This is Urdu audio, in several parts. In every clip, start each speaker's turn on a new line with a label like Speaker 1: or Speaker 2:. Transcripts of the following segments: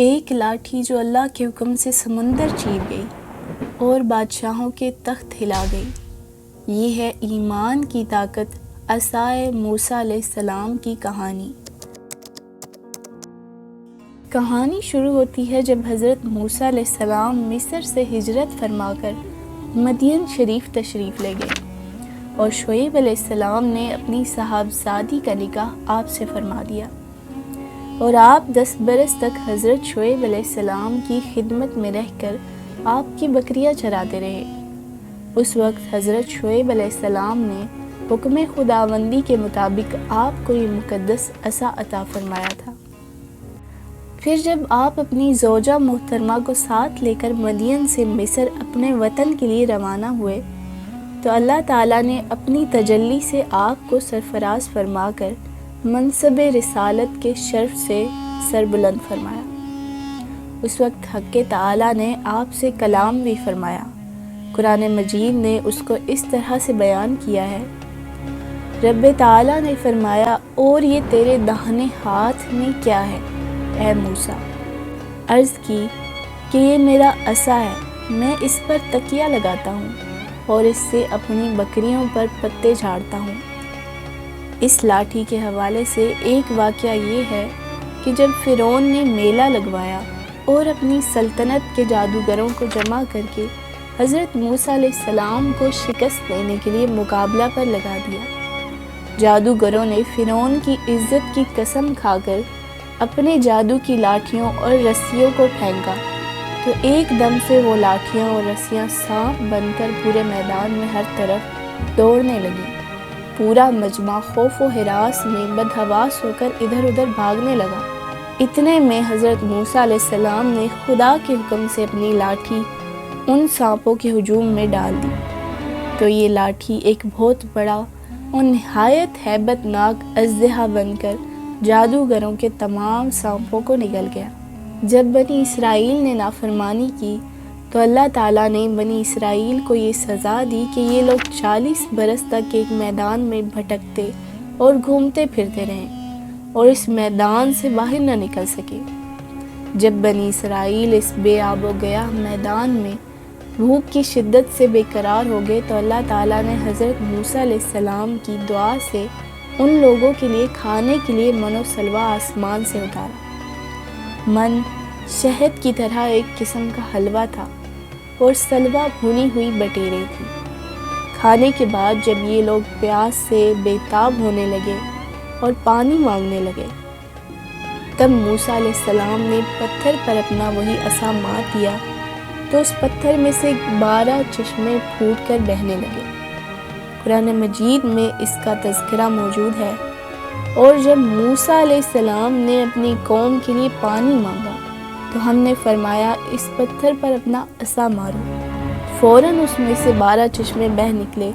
Speaker 1: ایک لاٹھی جو اللہ کے حکم سے سمندر چیر گئی اور بادشاہوں کے تخت ہلا گئی، یہ ہے ایمان کی طاقت، عصائے موسیٰ علیہ السلام کی کہانی۔ کہانی شروع ہوتی ہے جب حضرت موسیٰ علیہ السلام مصر سے ہجرت فرما کر مدین شریف تشریف لے گئے اور شعیب علیہ السلام نے اپنی صاحبزادی کا نکاح آپ سے فرما دیا اور آپ 10 برس تک حضرت شعیب علیہ السلام کی خدمت میں رہ کر آپ کی بکریاں چراتے رہے۔ اس وقت حضرت شعیب علیہ السلام نے حکم خداوندی کے مطابق آپ کو یہ مقدس عصا عطا فرمایا تھا۔ پھر جب آپ اپنی زوجہ محترمہ کو ساتھ لے کر مدین سے مصر اپنے وطن کے لیے روانہ ہوئے تو اللہ تعالیٰ نے اپنی تجلی سے آپ کو سرفراز فرما کر منصب رسالت کے شرف سے سربلند فرمایا۔ اس وقت حق تعالیٰ نے آپ سے کلام بھی فرمایا۔ قرآن مجید نے اس کو اس طرح سے بیان کیا ہے، رب تعالیٰ نے فرمایا، اور یہ تیرے داہنے ہاتھ میں کیا ہے اے موسیٰ؟ عرض کی کہ یہ میرا عصا ہے، میں اس پر تکیہ لگاتا ہوں اور اس سے اپنی بکریوں پر پتے جھاڑتا ہوں۔ اس لاٹھی کے حوالے سے ایک واقعہ یہ ہے کہ جب فرعون نے میلہ لگوایا اور اپنی سلطنت کے جادوگروں کو جمع کر کے حضرت موسیٰ علیہ السلام کو شکست دینے کے لیے مقابلہ پر لگا دیا، جادوگروں نے فرعون کی عزت کی قسم کھا کر اپنے جادو کی لاٹھیوں اور رسیوں کو پھینکا تو ایک دم سے وہ لاٹھیاں اور رسیاں سانپ بن کر پورے میدان میں ہر طرف دوڑنے لگیں۔ پورا مجمع خوف و ہراس میں بدحواس ہو کر ادھر ادھر بھاگنے لگا۔ اتنے میں حضرت موسیٰ علیہ السلام نے خدا کے حکم سے اپنی لاٹھی ان سانپوں کے ہجوم میں ڈال دی تو یہ لاٹھی ایک بہت بڑا اور نہایت ہیبت ناک اژدہا بن کر جادوگروں کے تمام سانپوں کو نگل گیا۔ جب بنی اسرائیل نے نافرمانی کی تو اللہ تعالیٰ نے بنی اسرائیل کو یہ سزا دی کہ یہ لوگ 40 برس تک ایک میدان میں بھٹکتے اور گھومتے پھرتے رہیں اور اس میدان سے باہر نہ نکل سکے۔ جب بنی اسرائیل اس بے آب و گیا میدان میں بھوک کی شدت سے بے قرار ہو گئے تو اللہ تعالیٰ نے حضرت موسیٰ علیہ السلام کی دعا سے ان لوگوں کے لیے کھانے کے لیے من و سلوہ آسمان سے اتارا۔ من شہد کی طرح ایک قسم کا حلوہ تھا اور سلوہ بھنی ہوئی بٹیرے تھی۔ کھانے کے بعد جب یہ لوگ پیاس سے بے تاب ہونے لگے اور پانی مانگنے لگے تب موسیٰ علیہ السلام نے پتھر پر اپنا وہی عصا مار دیا تو اس پتھر میں سے 12 چشمے پھوٹ کر بہنے لگے۔ قرآن مجید میں اس کا تذکرہ موجود ہے، اور جب موسیٰ علیہ السلام نے اپنی قوم کے لیے پانی مانگا تو ہم نے فرمایا اس پتھر پر اپنا عصا مارو، فوراً اس میں سے 12 چشمے بہہ نکلے۔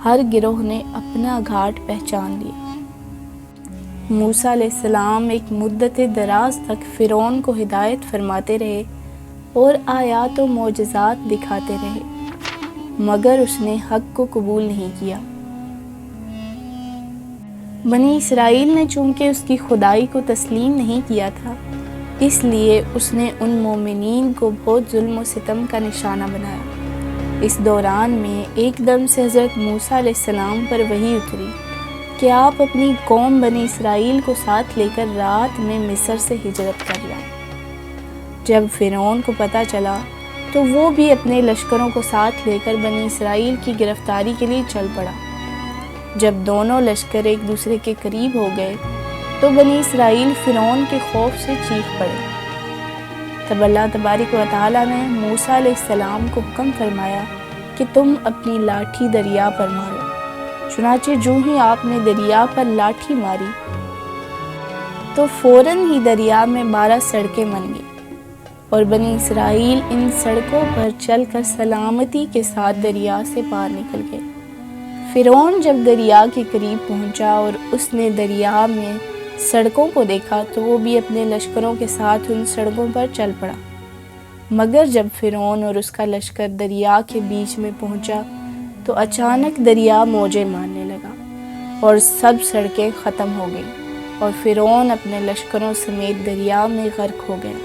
Speaker 1: ہر گروہ نے اپنا گھاٹ پہچان لیا۔ موسیٰ علیہ السلام ایک مدت دراز تک فرعون کو ہدایت فرماتے رہے اور آیات و معجزات دکھاتے رہے، مگر اس نے حق کو قبول نہیں کیا۔ بنی اسرائیل نے چونکہ اس کی خدائی کو تسلیم نہیں کیا تھا، اس لیے اس نے ان مومنین کو بہت ظلم و ستم کا نشانہ بنایا۔ اس دوران میں ایک دم سے حضرت موسیٰ علیہ السلام پر وحی اتری کہ آپ اپنی قوم بنی اسرائیل کو ساتھ لے کر رات میں مصر سے ہجرت کر جائیں۔ جب فرعون کو پتہ چلا تو وہ بھی اپنے لشکروں کو ساتھ لے کر بنی اسرائیل کی گرفتاری کے لیے چل پڑا۔ جب دونوں لشکر ایک دوسرے کے قریب ہو گئے تو بنی اسرائیل فرعون کے خوف سے چیخ پڑے۔ تب اللہ تبارک و تعالیٰ نے موسیٰ علیہ السلام کو حکم فرمایا کہ تم اپنی لاٹھی دریا پر مارو۔ چنانچہ جو ہی آپ نے دریا پر لاٹھی ماری تو فوراً ہی دریا میں 12 سڑکیں بن گئیں اور بنی اسرائیل ان سڑکوں پر چل کر سلامتی کے ساتھ دریا سے پار نکل گئے۔ فرعون جب دریا کے قریب پہنچا اور اس نے دریا میں سڑکوں کو دیکھا تو وہ بھی اپنے لشکروں کے ساتھ ان سڑکوں پر چل پڑا، مگر جب فرعون اور اس کا لشکر دریا کے بیچ میں پہنچا تو اچانک دریا موجیں مارنے لگا اور سب سڑکیں ختم ہو گئیں اور فرعون اپنے لشکروں سمیت دریا میں غرق ہو گیا۔